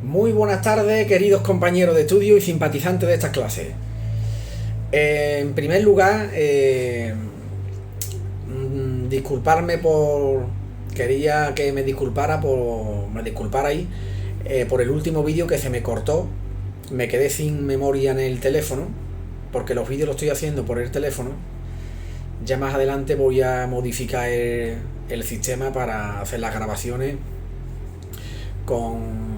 Muy buenas tardes, queridos compañeros de estudio y simpatizantes de estas clases. En primer lugar, disculparme por... Quería que me disculpara por el último vídeo que se me cortó. Me quedé sin memoria en el teléfono, porque los vídeos los estoy haciendo por el teléfono. Ya más adelante voy a modificar el sistema para hacer las grabaciones con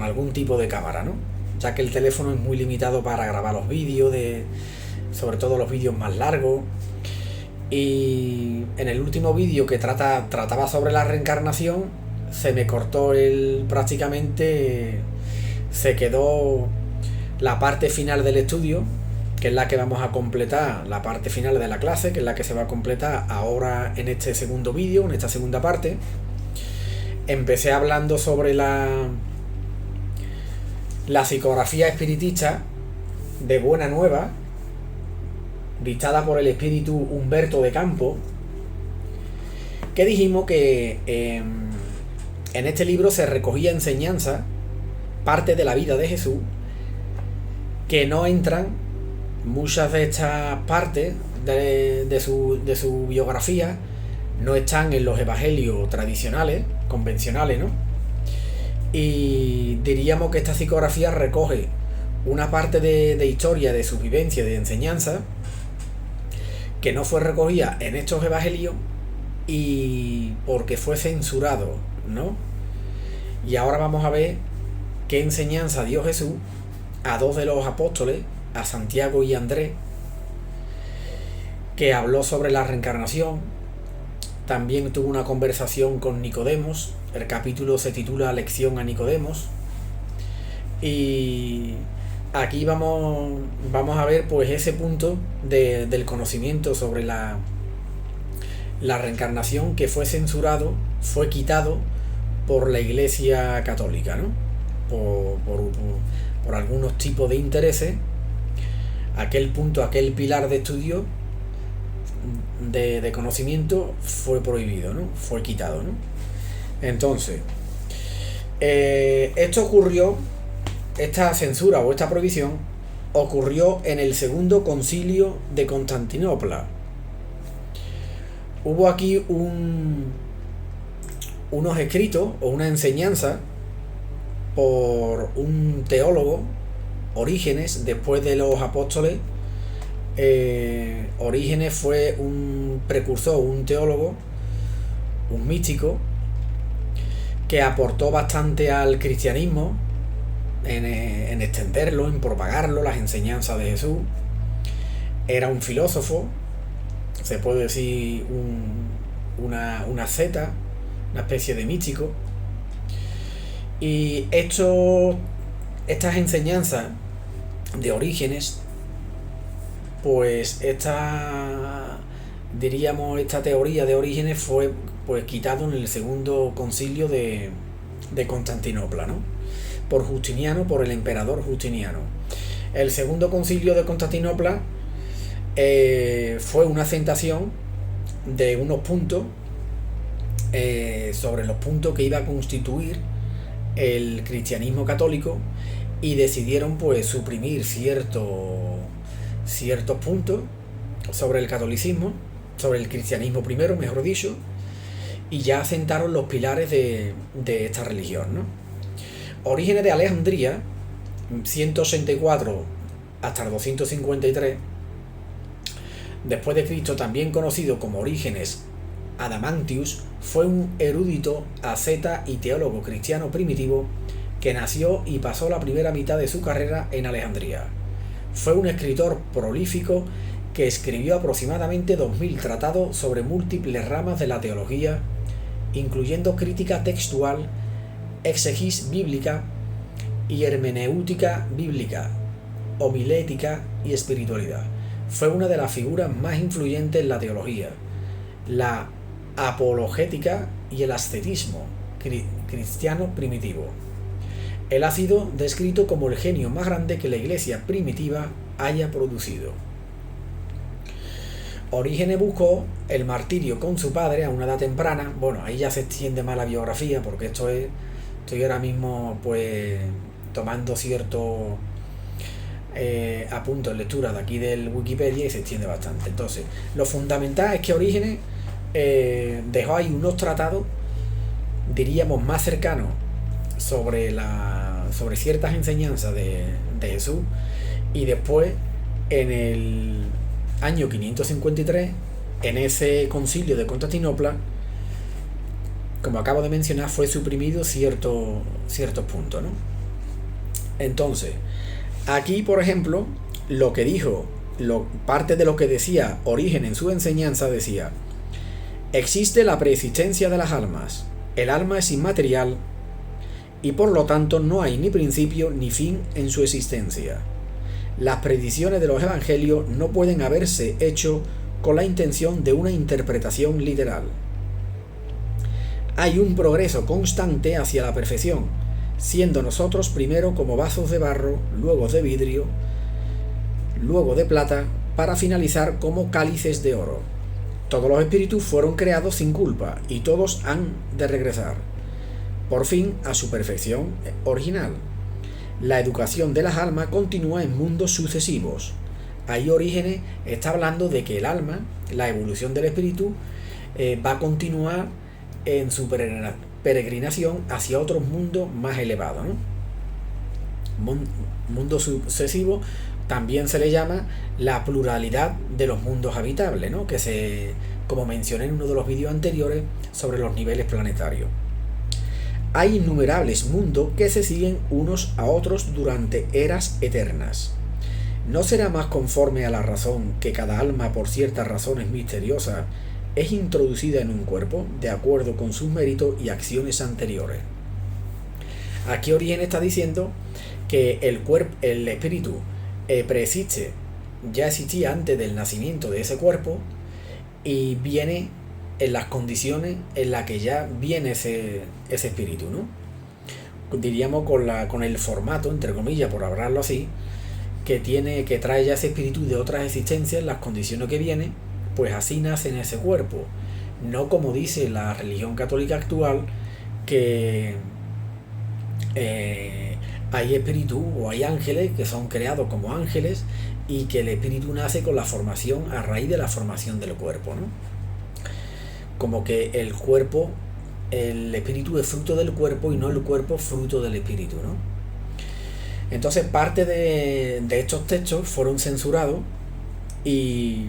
algún tipo de cámara, ¿no? Ya que el teléfono es muy limitado para grabar los vídeos, sobre todo los vídeos más largos. Y en el último vídeo que trataba sobre la reencarnación, se me cortó prácticamente se quedó la parte final del estudio, que es la que vamos a completar, la parte final de la clase, que es la que se va a completar ahora en este segundo vídeo, en esta segunda parte. Empecé hablando sobre la psicografía espiritista de Buena Nueva, dictada por el espíritu Humberto de Campo, que dijimos que en este libro se recogía enseñanza, parte de la vida de Jesús, que no entran, muchas de estas partes de su biografía no están en los evangelios tradicionales, convencionales, ¿no? Y diríamos que esta psicografía recoge una parte de historia, de su vivencia, de enseñanza, que no fue recogida en estos evangelios y porque fue censurado, ¿no? Y ahora vamos a ver qué enseñanza dio Jesús a dos de los apóstoles, a Santiago y Andrés, que habló sobre la reencarnación. También tuvo una conversación con Nicodemos. El capítulo se titula Lección a Nicodemos. Y aquí vamos a ver pues ese punto del conocimiento sobre la reencarnación que fue censurado, fue quitado por la Iglesia Católica, ¿no? Por algunos tipos de intereses. Aquel pilar de estudio de conocimiento fue prohibido, ¿no? Fue quitado, ¿no? Entonces, esta censura o esta prohibición ocurrió en el segundo concilio de Constantinopla. Hubo aquí unos escritos o una enseñanza por un teólogo, Orígenes, después de los apóstoles. Orígenes fue un precursor, un teólogo, un místico, que aportó bastante al cristianismo en extenderlo, en propagarlo, las enseñanzas de Jesús. Era un filósofo, se puede decir una asceta, una especie de místico. Y estas enseñanzas de Orígenes, pues esta teoría de Orígenes fue pues quitado en el segundo concilio de Constantinopla, ¿no? Por Justiniano, por el emperador Justiniano. El segundo concilio de Constantinopla fue una asentación de unos puntos sobre los puntos que iba a constituir el cristianismo católico, y decidieron pues suprimir ciertos puntos sobre el catolicismo, sobre el cristianismo primero, mejor dicho, y ya asentaron los pilares de esta religión, ¿no? Orígenes de Alejandría, 184 hasta el 253 después de Cristo, también conocido como Orígenes Adamantius, fue un erudito, asceta y teólogo cristiano primitivo que nació y pasó la primera mitad de su carrera en Alejandría. Fue un escritor prolífico que escribió aproximadamente 2000 tratados sobre múltiples ramas de la teología, incluyendo crítica textual, exegesis bíblica y hermenéutica bíblica, homilética y espiritualidad. Fue una de las figuras más influyentes en la teología, la apologética y el ascetismo cristiano primitivo. Él ha sido descrito como el genio más grande que la iglesia primitiva haya producido. Orígenes buscó el martirio con su padre a una edad temprana. Bueno, ahí ya se extiende más la biografía, porque esto es Estoy ahora mismo pues tomando cierto apuntos, lectura de aquí del Wikipedia y se extiende bastante. Entonces, lo fundamental es que Orígenes dejó ahí unos tratados, diríamos, más cercanos sobre ciertas enseñanzas de Jesús, y después en el año 553, en ese concilio de Constantinopla, como acabo de mencionar, fue suprimido ciertos puntos, ¿no? Entonces, aquí, por ejemplo, lo que dijo, parte de lo que decía Origen en su enseñanza decía: existe la preexistencia de las almas. El alma es inmaterial y por lo tanto no hay ni principio ni fin en su existencia. Las predicciones de los evangelios no pueden haberse hecho con la intención de una interpretación literal. Hay un progreso constante hacia la perfección, siendo nosotros primero como vasos de barro, luego de vidrio, luego de plata, para finalizar como cálices de oro. Todos los espíritus fueron creados sin culpa y todos han de regresar, por fin, a su perfección original. La educación de las almas continúa en mundos sucesivos. Ahí Orígenes está hablando de que el alma, la evolución del espíritu, va a continuar en su peregrinación hacia otros mundos más elevados, ¿no? Mundo sucesivo también se le llama la pluralidad de los mundos habitables, ¿no? Como mencioné en uno de los vídeos anteriores sobre los niveles planetarios. Hay innumerables mundos que se siguen unos a otros durante eras eternas. ¿No será más conforme a la razón que cada alma, por ciertas razones misteriosas, es introducida en un cuerpo de acuerdo con sus méritos y acciones anteriores? Aquí Orígenes está diciendo que el espíritu preexiste, ya existía antes del nacimiento de ese cuerpo y viene en las condiciones en las que ya viene ese espíritu, ¿no? Diríamos con el formato, entre comillas, por hablarlo así, que trae ya ese espíritu de otras existencias, las condiciones que viene, pues así nace en ese cuerpo. No como dice la religión católica actual, que hay espíritus o hay ángeles que son creados como ángeles y que el espíritu nace con la formación a raíz de la formación del cuerpo, ¿no? Como que el espíritu es fruto del cuerpo y no el cuerpo fruto del espíritu, ¿no? Entonces parte de estos textos fueron censurados y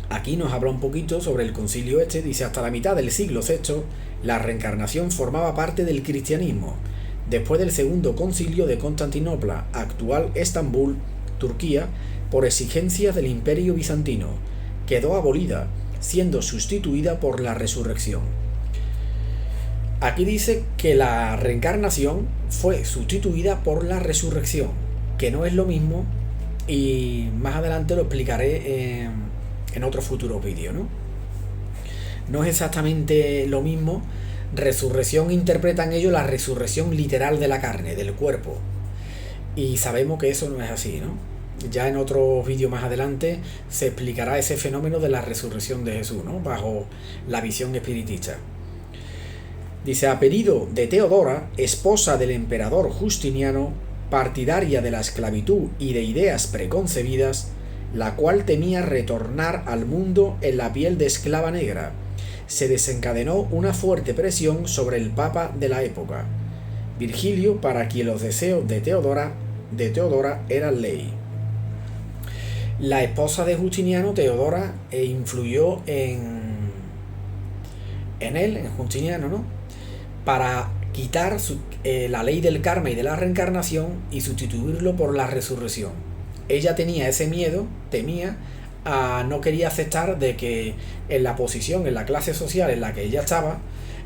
aquí nos habla un poquito sobre el concilio este. Dice: hasta la mitad del siglo VI la reencarnación formaba parte del cristianismo. Después del segundo concilio de Constantinopla, actual Estambul, Turquía, por exigencias del Imperio Bizantino, quedó abolida, siendo sustituida por la resurrección. Aquí dice que la reencarnación fue sustituida por la resurrección, que no es lo mismo, y más adelante lo explicaré en otro futuro vídeo, ¿no? No es exactamente lo mismo. Resurrección interpretan ellos la resurrección literal de la carne, del cuerpo, y sabemos que eso no es así, ¿no? Ya en otro vídeo más adelante se explicará ese fenómeno de la resurrección de Jesús, ¿no? Bajo la visión espiritista. Dice: a pedido de Teodora, esposa del emperador Justiniano, partidaria de la esclavitud y de ideas preconcebidas, la cual temía retornar al mundo en la piel de esclava negra, se desencadenó una fuerte presión sobre el papa de la época, Virgilio, para quien los deseos de Teodora eran ley. La esposa de Justiniano, Teodora, influyó en él, en Justiniano, ¿no? Para quitar la ley del karma y de la reencarnación y sustituirlo por la resurrección. Ella tenía ese miedo, no quería aceptar de que en la posición, en la clase social en la que ella estaba,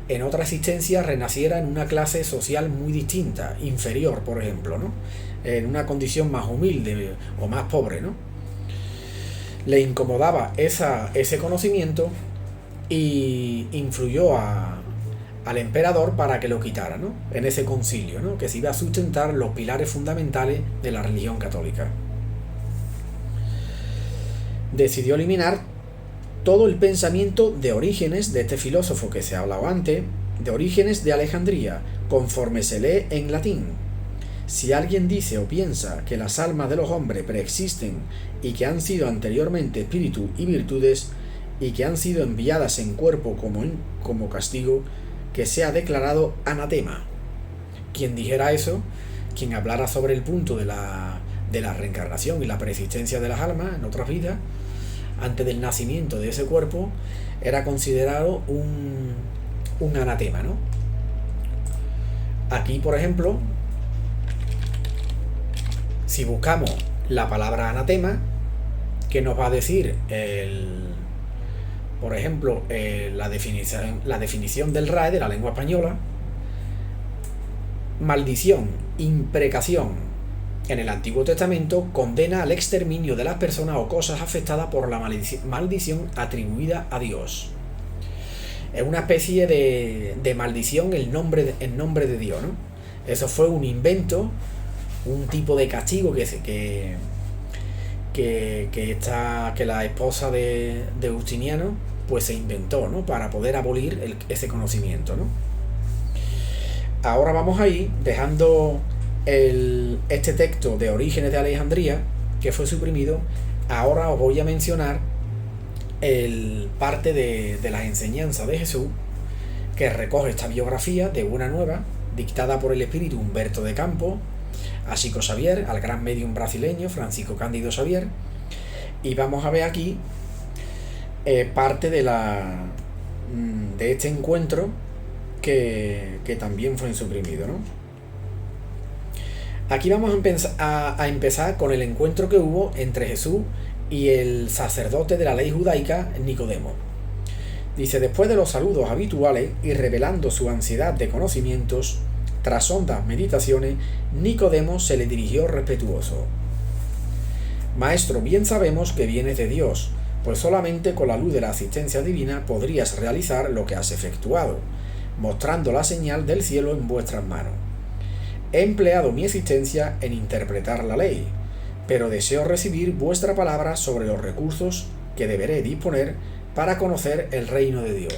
en otra existencia renaciera en una clase social muy distinta, inferior, por ejemplo, ¿no? En una condición más humilde o más pobre, ¿no? Le incomodaba ese conocimiento y influyó al emperador para que lo quitara, ¿no? En ese concilio, ¿no? Que se iba a sustentar los pilares fundamentales de la religión católica. Decidió eliminar todo el pensamiento de Orígenes, de este filósofo que se ha hablado antes, de Orígenes de Alejandría, conforme se lee en latín. Si alguien dice o piensa que las almas de los hombres preexisten y que han sido anteriormente espíritu y virtudes, y que han sido enviadas en cuerpo como castigo, que sea declarado anatema. Quien dijera eso, quien hablara sobre el punto de la reencarnación y la preexistencia de las almas en otras vidas, antes del nacimiento de ese cuerpo, era considerado un anatema, ¿no? Aquí, por ejemplo, si buscamos la palabra anatema, ¿qué nos va a decir por ejemplo, la definición del RAE de la lengua española? Maldición, imprecación. En el Antiguo Testamento condena al exterminio de las personas o cosas afectadas por la maldición atribuida a Dios. Es una especie de maldición en nombre de Dios, ¿no? Eso fue un invento, un tipo de castigo que la esposa de Justiniano pues se inventó, ¿no? Para poder abolir ese conocimiento, ¿no? Ahora vamos a ir dejando este texto de Orígenes de Alejandría, que fue suprimido. Ahora os voy a mencionar parte de las enseñanzas de Jesús, que recoge esta biografía de Buena Nueva, dictada por el espíritu Humberto de Campos a Chico Xavier, al gran médium brasileño Francisco Cándido Xavier. Y vamos a ver aquí parte de este encuentro que también fue suprimido, ¿no? Aquí vamos a empezar con el encuentro que hubo entre Jesús y el sacerdote de la ley judaica, Nicodemo. Dice: después de los saludos habituales y revelando su ansiedad de conocimientos, tras hondas meditaciones, Nicodemo se le dirigió respetuoso. Maestro, bien sabemos que vienes de Dios, pues solamente con la luz de la asistencia divina podrías realizar lo que has efectuado, mostrando la señal del cielo en vuestras manos. He empleado mi existencia en interpretar la ley, pero deseo recibir vuestra palabra sobre los recursos que deberé disponer para conocer el reino de Dios.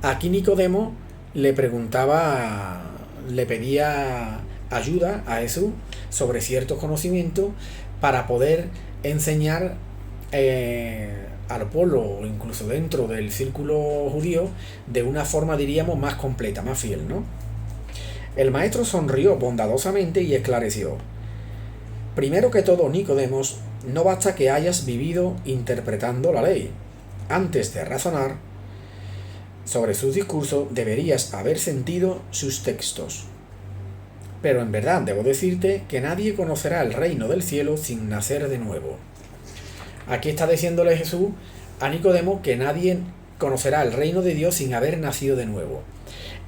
Aquí Nicodemo le pedía ayuda a Jesús sobre ciertos conocimientos para poder enseñar al pueblo, o incluso dentro del círculo judío, de una forma, diríamos, más completa, más fiel, ¿no? El maestro sonrió bondadosamente y esclareció: primero que todo, Nicodemos, no basta que hayas vivido interpretando la ley. Antes de razonar sobre sus discursos, deberías haber sentido sus textos. Pero en verdad debo decirte que nadie conocerá el reino del cielo sin nacer de nuevo. Aquí está diciéndole Jesús a Nicodemo que nadie conocerá el reino de Dios sin haber nacido de nuevo.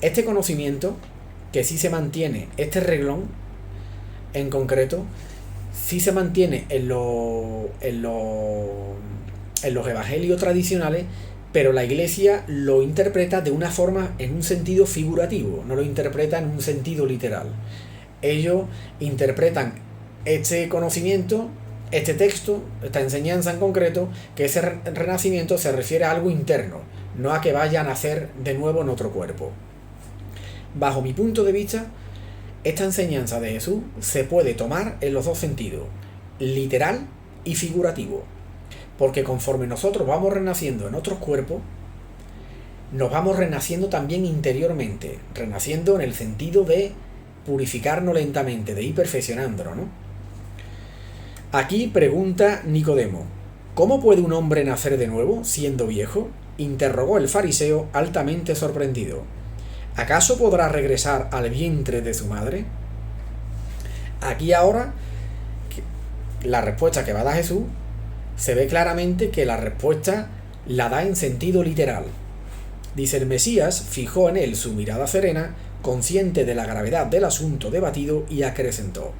Este conocimiento, que sí se mantiene, este reglón en concreto, sí se mantiene en los evangelios tradicionales, pero la Iglesia lo interpreta de una forma, en un sentido figurativo, no lo interpreta en un sentido literal. Ellos interpretan este conocimiento, este texto, esta enseñanza en concreto, que ese renacimiento se refiere a algo interno, no a que vaya a nacer de nuevo en otro cuerpo. Bajo mi punto de vista, esta enseñanza de Jesús se puede tomar en los dos sentidos, literal y figurativo. Porque conforme nosotros vamos renaciendo en otros cuerpos, nos vamos renaciendo también interiormente, renaciendo en el sentido de purificarnos lentamente, de ir perfeccionándonos, ¿no? Aquí pregunta Nicodemo: ¿cómo puede un hombre nacer de nuevo siendo viejo? Interrogó el fariseo, altamente sorprendido. ¿Acaso podrá regresar al vientre de su madre? Aquí ahora, la respuesta que va a dar Jesús, se ve claramente que la respuesta la da en sentido literal. Dice: el Mesías fijó en él su mirada serena, consciente de la gravedad del asunto debatido, y acrecentó: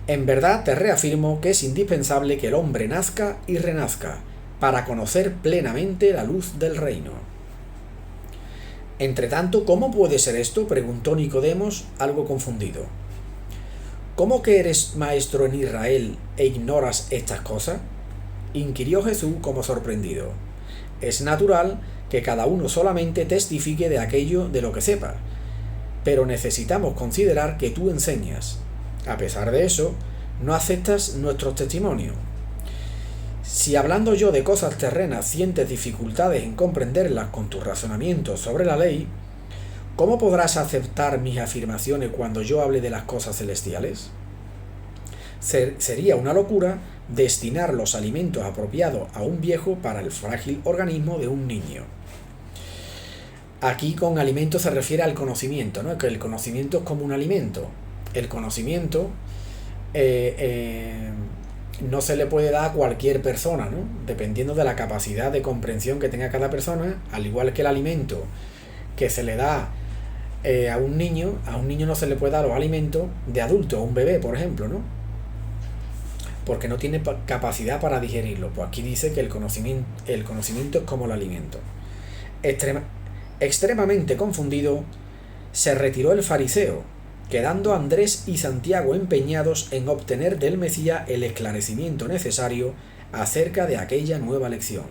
en verdad te reafirmo que es indispensable que el hombre nazca y renazca para conocer plenamente la luz del reino. Entretanto, ¿cómo puede ser esto?, preguntó Nicodemos, algo confundido. ¿Cómo que eres maestro en Israel e ignoras estas cosas?, inquirió Jesús como sorprendido. Es natural que que cada uno solamente testifique de aquello de lo que sepa, pero necesitamos considerar que tú enseñas. A pesar de eso, no aceptas nuestros testimonios. Si hablando yo de cosas terrenas sientes dificultades en comprenderlas con tus razonamientos sobre la ley, ¿cómo podrás aceptar mis afirmaciones cuando yo hable de las cosas celestiales? Sería una locura destinar los alimentos apropiados a un viejo para el frágil organismo de un niño. Aquí con alimento se refiere al conocimiento, ¿no? Que el conocimiento es como un alimento. El conocimiento no se le puede dar a cualquier persona, ¿no? Dependiendo de la capacidad de comprensión que tenga cada persona, al igual que el alimento que se le da a un niño no se le puede dar los alimentos de adulto, a un bebé, por ejemplo, ¿no? Porque no tiene capacidad para digerirlo. Pues aquí dice que el conocimiento es como el alimento. Extremadamente confundido, se retiró el fariseo, quedando Andrés y Santiago empeñados en obtener del Mesías el esclarecimiento necesario acerca de aquella nueva lección.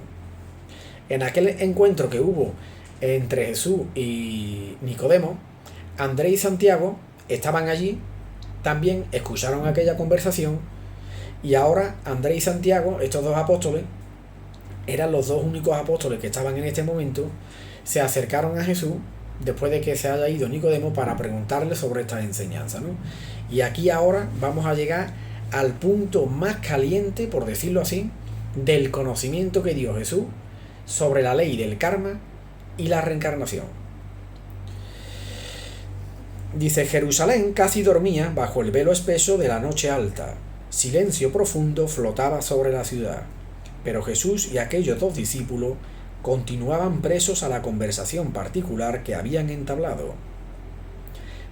En aquel encuentro que hubo entre Jesús y Nicodemo, Andrés y Santiago estaban allí, también escucharon aquella conversación, y ahora Andrés y Santiago, estos dos apóstoles, eran los dos únicos apóstoles que estaban en este momento, se acercaron a Jesús después de que se haya ido Nicodemo para preguntarle sobre estas enseñanzas, ¿no? Y aquí ahora vamos a llegar al punto más caliente, por decirlo así, del conocimiento que dio Jesús sobre la ley del karma y la reencarnación. Dice: Jerusalén casi dormía bajo el velo espeso de la noche alta. Silencio profundo flotaba sobre la ciudad, pero Jesús y aquellos dos discípulos continuaban presos a la conversación particular que habían entablado.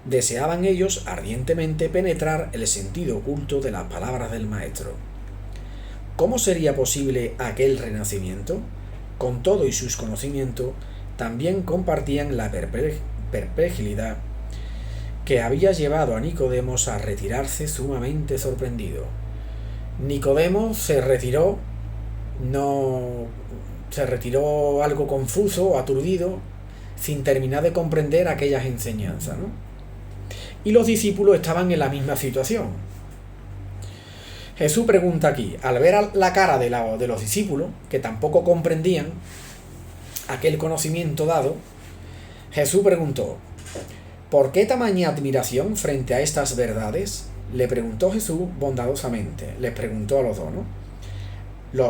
Deseaban ellos ardientemente penetrar el sentido oculto de las palabras del Maestro. ¿Cómo sería posible aquel renacimiento? Con todo y sus conocimientos, también compartían la perplejidad que había llevado a Nicodemo a retirarse sumamente sorprendido. Nicodemo se retiró algo confuso, aturdido, sin terminar de comprender aquellas enseñanzas, ¿no? Y los discípulos estaban en la misma situación. Jesús pregunta aquí, al ver la cara de los discípulos, que tampoco comprendían aquel conocimiento dado, Jesús preguntó: ¿por qué tamaña admiración frente a estas verdades? Le preguntó Jesús bondadosamente, les preguntó a los dos, ¿no?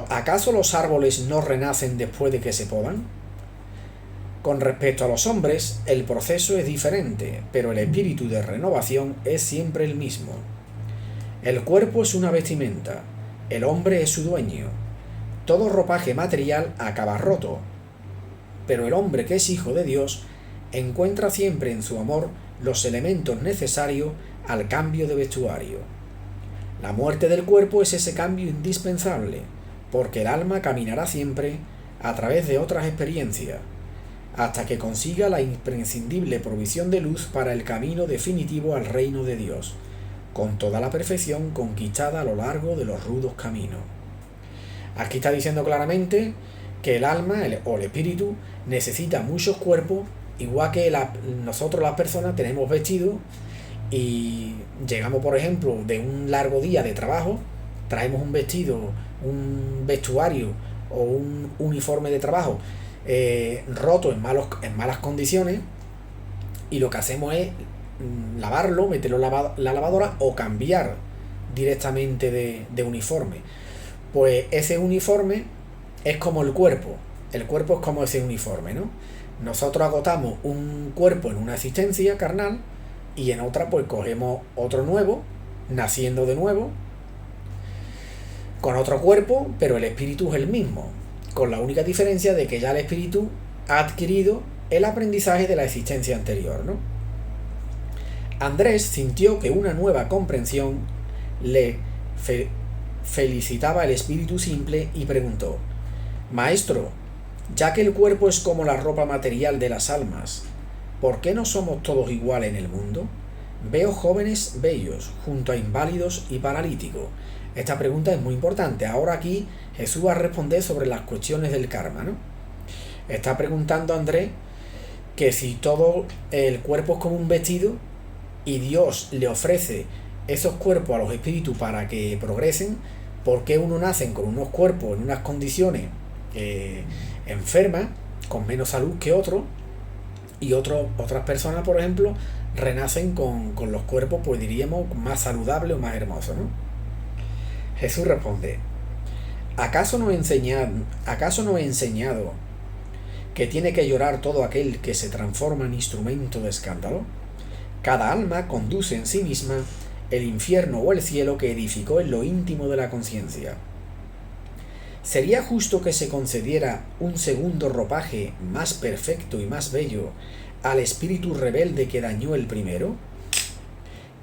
¿Acaso los árboles no renacen después de que se podan? Con respecto a los hombres, el proceso es diferente, pero el espíritu de renovación es siempre el mismo. El cuerpo es una vestimenta, el hombre es su dueño. Todo ropaje material acaba roto, pero el hombre que es hijo de Dios encuentra siempre en su amor los elementos necesarios al cambio de vestuario. La muerte del cuerpo es ese cambio indispensable, porque el alma caminará siempre a través de otras experiencias, hasta que consiga la imprescindible provisión de luz para el camino definitivo al reino de Dios, con toda la perfección conquistada a lo largo de los rudos caminos. Aquí está diciendo claramente que el alma o el espíritu necesita muchos cuerpos, igual que nosotros las personas tenemos vestidos y llegamos, por ejemplo, de un largo día de trabajo, traemos un vestido, un vestuario o un uniforme de trabajo roto en malas condiciones, y lo que hacemos es lavarlo, meterlo en la lavadora o cambiar directamente de uniforme. Pues ese uniforme es como el cuerpo es como ese uniforme, ¿no? Nosotros agotamos un cuerpo en una existencia carnal y en otra pues cogemos otro nuevo, naciendo de nuevo, con otro cuerpo, pero el espíritu es el mismo, con la única diferencia de que ya el espíritu ha adquirido el aprendizaje de la existencia anterior, ¿no? Andrés sintió que una nueva comprensión le felicitaba el espíritu simple y preguntó: Maestro, ya que el cuerpo es como la ropa material de las almas, ¿por qué no somos todos iguales en el mundo? Veo jóvenes bellos junto a inválidos y paralíticos. Esta pregunta es muy importante. Ahora aquí Jesús va a responder sobre las cuestiones del karma, ¿no? Está preguntando Andrés que si todo el cuerpo es como un vestido y Dios le ofrece esos cuerpos a los espíritus para que progresen, ¿por qué unos nacen con unos cuerpos en unas condiciones enfermas, con menos salud que otros, y otras personas, por ejemplo, renacen con los cuerpos, pues diríamos, más saludables o más hermosos, ¿no? Jesús responde: ¿acaso no he enseñado que tiene que llorar todo aquel que se transforma en instrumento de escándalo? Cada alma conduce en sí misma el infierno o el cielo que edificó en lo íntimo de la conciencia. ¿Sería justo que se concediera un segundo ropaje más perfecto y más bello al espíritu rebelde que dañó el primero?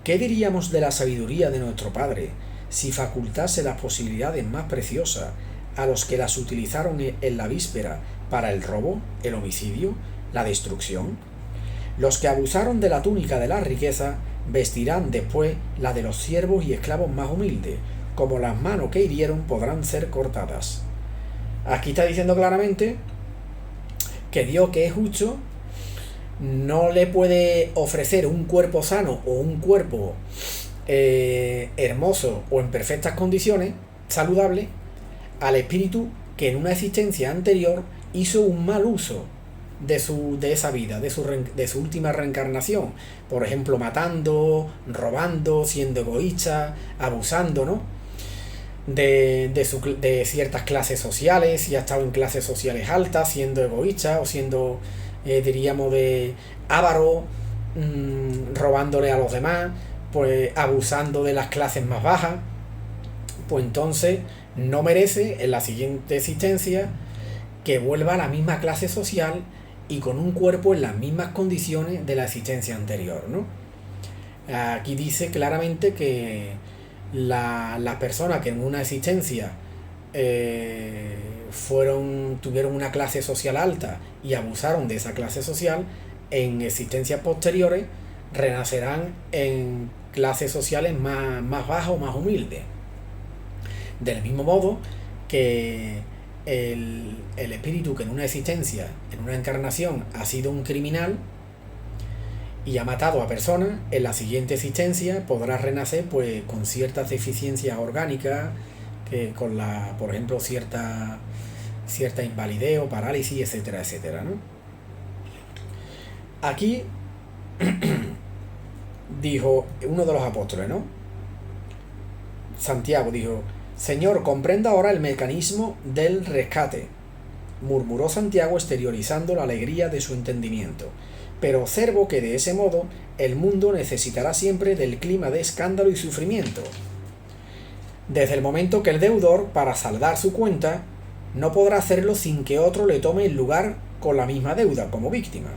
¿Qué diríamos de la sabiduría de nuestro Padre si facultase las posibilidades más preciosas a los que las utilizaron en la víspera para el robo, el homicidio, la destrucción? Los que abusaron de la túnica de la riqueza vestirán después la de los siervos y esclavos más humildes, como las manos que hirieron podrán ser cortadas. Aquí está diciendo claramente que Dios, que es justo, no le puede ofrecer un cuerpo sano o un cuerpo hermoso o en perfectas condiciones, saludable, al espíritu que en una existencia anterior hizo un mal uso de esa vida, de su última reencarnación, por ejemplo, matando, robando, siendo egoísta, abusando, ¿no? De ciertas clases sociales, si ha estado en clases sociales altas, siendo egoísta o siendo, diríamos, de avaro, robándole a los demás, pues abusando de las clases más bajas, pues entonces no merece en la siguiente existencia que vuelva a la misma clase social y con un cuerpo en las mismas condiciones de la existencia anterior, ¿no? Aquí dice claramente que las personas que en una existencia tuvieron una clase social alta y abusaron de esa clase social, en existencias posteriores renacerán en clases sociales más bajas o más humildes. Del mismo modo que el espíritu que en una existencia, en una encarnación, ha sido un criminal y ha matado a personas, en la siguiente existencia podrá renacer pues con ciertas deficiencias orgánicas, por ejemplo, cierta invalidez o parálisis, etcétera, etcétera, ¿no? Aquí dijo uno de los apóstoles, ¿no? Santiago dijo: Señor, comprenda ahora el mecanismo del rescate, murmuró Santiago exteriorizando la alegría de su entendimiento. Pero observo que de ese modo el mundo necesitará siempre del clima de escándalo y sufrimiento. Desde el momento que el deudor, para saldar su cuenta, no podrá hacerlo sin que otro le tome el lugar con la misma deuda como víctima.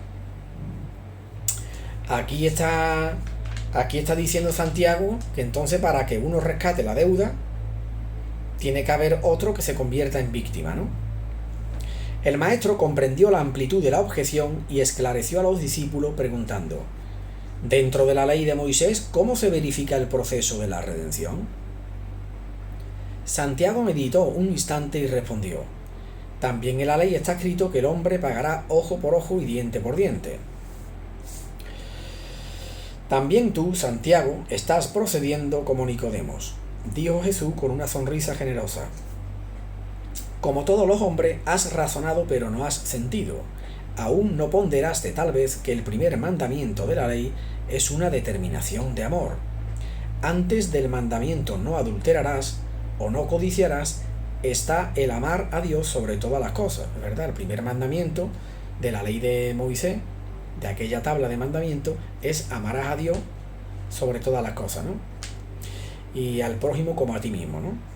Aquí está diciendo Santiago que entonces para que uno rescate la deuda tiene que haber otro que se convierta en víctima, ¿no? El maestro comprendió la amplitud de la objeción y esclareció a los discípulos preguntando: dentro de la ley de Moisés, ¿cómo se verifica el proceso de la redención? Santiago meditó un instante y respondió: también en la ley está escrito que el hombre pagará ojo por ojo y diente por diente. También tú, Santiago, estás procediendo como Nicodemos, dijo Jesús con una sonrisa generosa. Como todos los hombres, has razonado pero no has sentido. Aún no ponderaste tal vez que el primer mandamiento de la ley es una determinación de amor. Antes del mandamiento no adulterarás o no codiciarás está el amar a Dios sobre todas las cosas, ¿verdad? El primer mandamiento de la ley de Moisés, de aquella tabla de mandamientos, es amarás a Dios sobre todas las cosas, ¿no? Y al prójimo como a ti mismo, ¿no?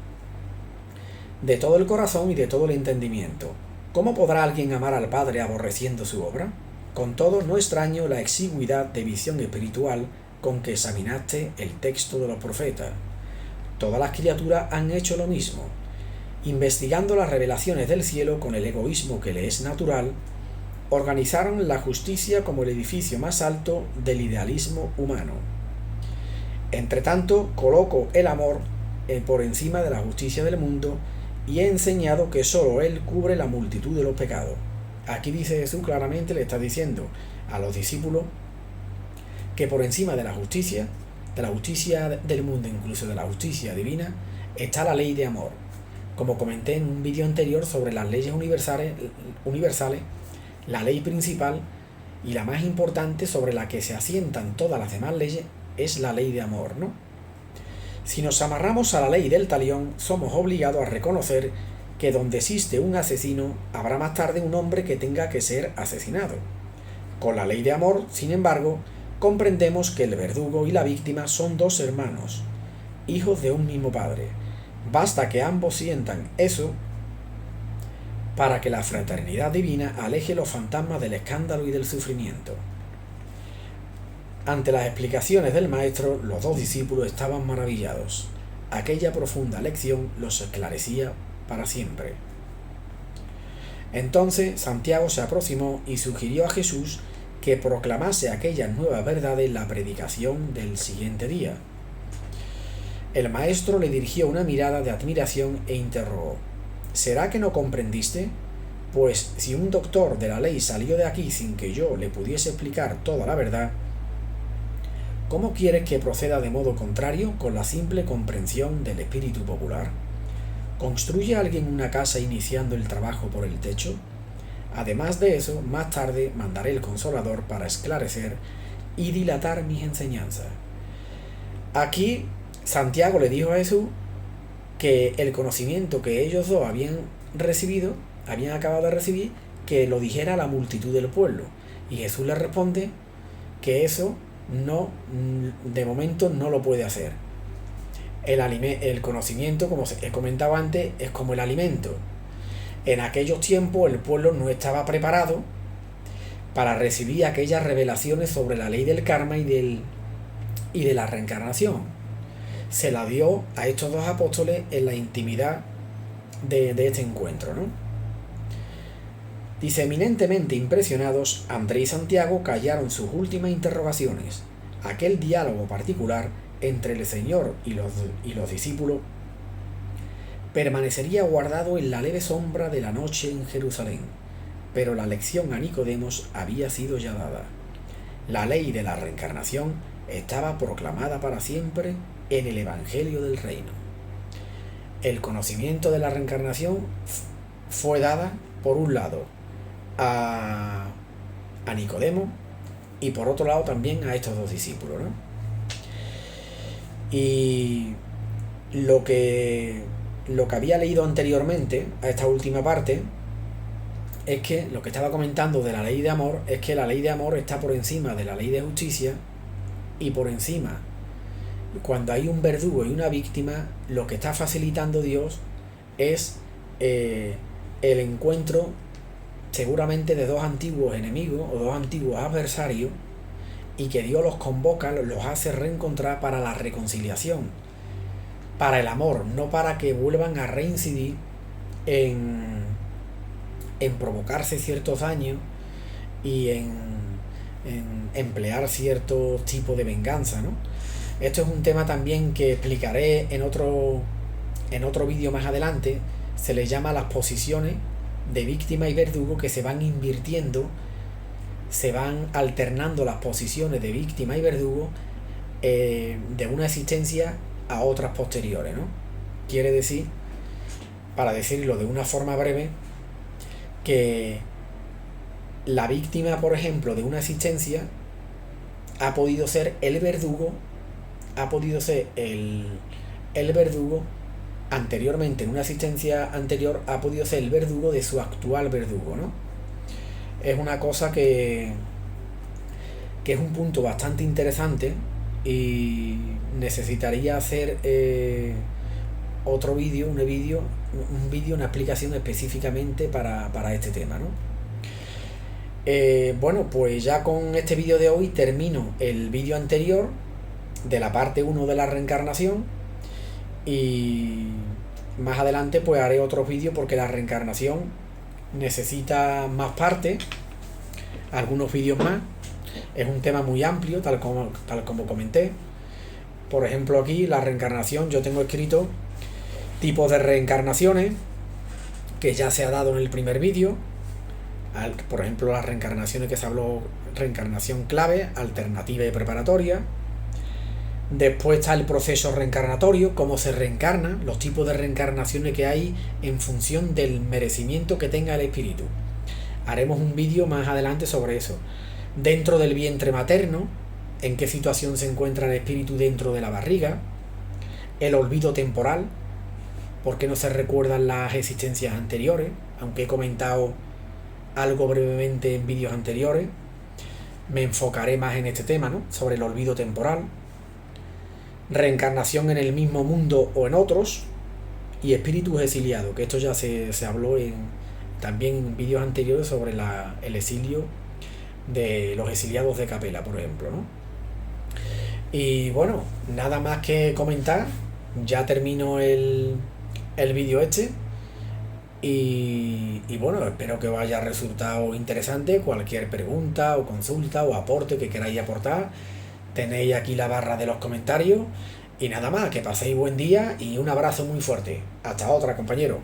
De todo el corazón y de todo el entendimiento. ¿Cómo podrá alguien amar al Padre aborreciendo su obra? Con todo, no extraño la exigüidad de visión espiritual con que examinaste el texto de los profetas. Todas las criaturas han hecho lo mismo. Investigando las revelaciones del cielo con el egoísmo que le es natural, organizaron la justicia como el edificio más alto del idealismo humano. Entretanto, coloco el amor por encima de la justicia del mundo y he enseñado que sólo él cubre la multitud de los pecados. Aquí dice Jesús claramente, le está diciendo a los discípulos que por encima de la justicia del mundo, incluso de la justicia divina, está la ley de amor. Como comenté en un vídeo anterior sobre las leyes universales, la ley principal y la más importante sobre la que se asientan todas las demás leyes es la ley de amor, ¿no? Si nos amarramos a la ley del talión, somos obligados a reconocer que donde existe un asesino, habrá más tarde un hombre que tenga que ser asesinado. Con la ley de amor, sin embargo, comprendemos que el verdugo y la víctima son dos hermanos, hijos de un mismo padre. Basta que ambos sientan eso para que la fraternidad divina aleje los fantasmas del escándalo y del sufrimiento. Ante las explicaciones del maestro, los dos discípulos estaban maravillados. Aquella profunda lección los esclarecía para siempre. Entonces Santiago se aproximó y sugirió a Jesús que proclamase aquellas nuevas verdades en la predicación del siguiente día. El maestro le dirigió una mirada de admiración e interrogó: ¿será que no comprendiste? Pues si un doctor de la ley salió de aquí sin que yo le pudiese explicar toda la verdad, ¿cómo quieres que proceda de modo contrario con la simple comprensión del espíritu popular? ¿Construye alguien una casa iniciando el trabajo por el techo? Además de eso, más tarde mandaré el Consolador para esclarecer y dilatar mis enseñanzas. Aquí Santiago le dijo a Jesús que el conocimiento que ellos dos habían acabado de recibir, que lo dijera a la multitud del pueblo. Y Jesús le responde que eso no, de momento no lo puede hacer. El conocimiento, como he comentado antes, es como el alimento. En aquellos tiempos el pueblo no estaba preparado para recibir aquellas revelaciones sobre la ley del karma y de la reencarnación. Se la dio a estos dos apóstoles en la intimidad de este encuentro, ¿no? Dice: eminentemente impresionados, Andrés y Santiago callaron sus últimas interrogaciones. Aquel diálogo particular entre el Señor y los discípulos permanecería guardado en la leve sombra de la noche en Jerusalén, pero la lección a Nicodemos había sido ya dada. La ley de la reencarnación estaba proclamada para siempre en el Evangelio del Reino. El conocimiento de la reencarnación fue dada, por un lado, a Nicodemo y por otro lado también a estos dos discípulos, ¿no? Y lo que había leído anteriormente a esta última parte es que lo que estaba comentando de la ley de amor es que la ley de amor está por encima de la ley de justicia, y por encima, cuando hay un verdugo y una víctima, lo que está facilitando Dios es el encuentro seguramente de dos antiguos enemigos o dos antiguos adversarios, y que Dios los convoca, los hace reencontrar para la reconciliación, para el amor, no para que vuelvan a reincidir en provocarse ciertos daños y en emplear cierto tipo de venganza, ¿no? Esto es un tema también que explicaré en otro vídeo más adelante. Se le llama las posiciones de víctima y verdugo, que se van invirtiendo, se van alternando las posiciones de víctima y verdugo de una existencia a otras posteriores, ¿no? Quiere decir, para decirlo de una forma breve, que la víctima, por ejemplo, de una existencia ha podido ser el verdugo, anteriormente, en una existencia anterior, ha podido ser el verdugo de su actual verdugo, ¿no? Es una cosa que es un punto bastante interesante, y necesitaría hacer otro vídeo, una explicación específicamente para este tema, ¿no? Bueno, pues ya con este vídeo de hoy termino el vídeo anterior de la parte 1 de la reencarnación, y más adelante pues haré otros vídeos, porque la reencarnación necesita más partes, algunos vídeos más. Es un tema muy amplio, tal como comenté. Por ejemplo, aquí la reencarnación, yo tengo escrito tipos de reencarnaciones, que ya se ha dado en el primer vídeo, Por ejemplo, las reencarnaciones que se habló, reencarnación clave, alternativa y preparatoria. Después está el proceso reencarnatorio, cómo se reencarna, los tipos de reencarnaciones que hay en función del merecimiento que tenga el espíritu. Haremos un vídeo más adelante sobre eso. Dentro del vientre materno, en qué situación se encuentra el espíritu dentro de la barriga. El olvido temporal, por qué no se recuerdan las existencias anteriores, aunque he comentado algo brevemente en vídeos anteriores. Me enfocaré más en este tema, ¿no? Sobre el olvido temporal. Reencarnación en el mismo mundo o en otros. Y espíritus exiliados, que esto ya se habló también en vídeos anteriores sobre el exilio de los exiliados de Capela, por ejemplo, ¿no? Y bueno, nada más que comentar. Ya termino el vídeo este. Y bueno, espero que os haya resultado interesante. Cualquier pregunta o consulta o aporte que queráis aportar, tenéis aquí la barra de los comentarios. Y nada más, que paséis buen día y un abrazo muy fuerte. Hasta otra, compañero.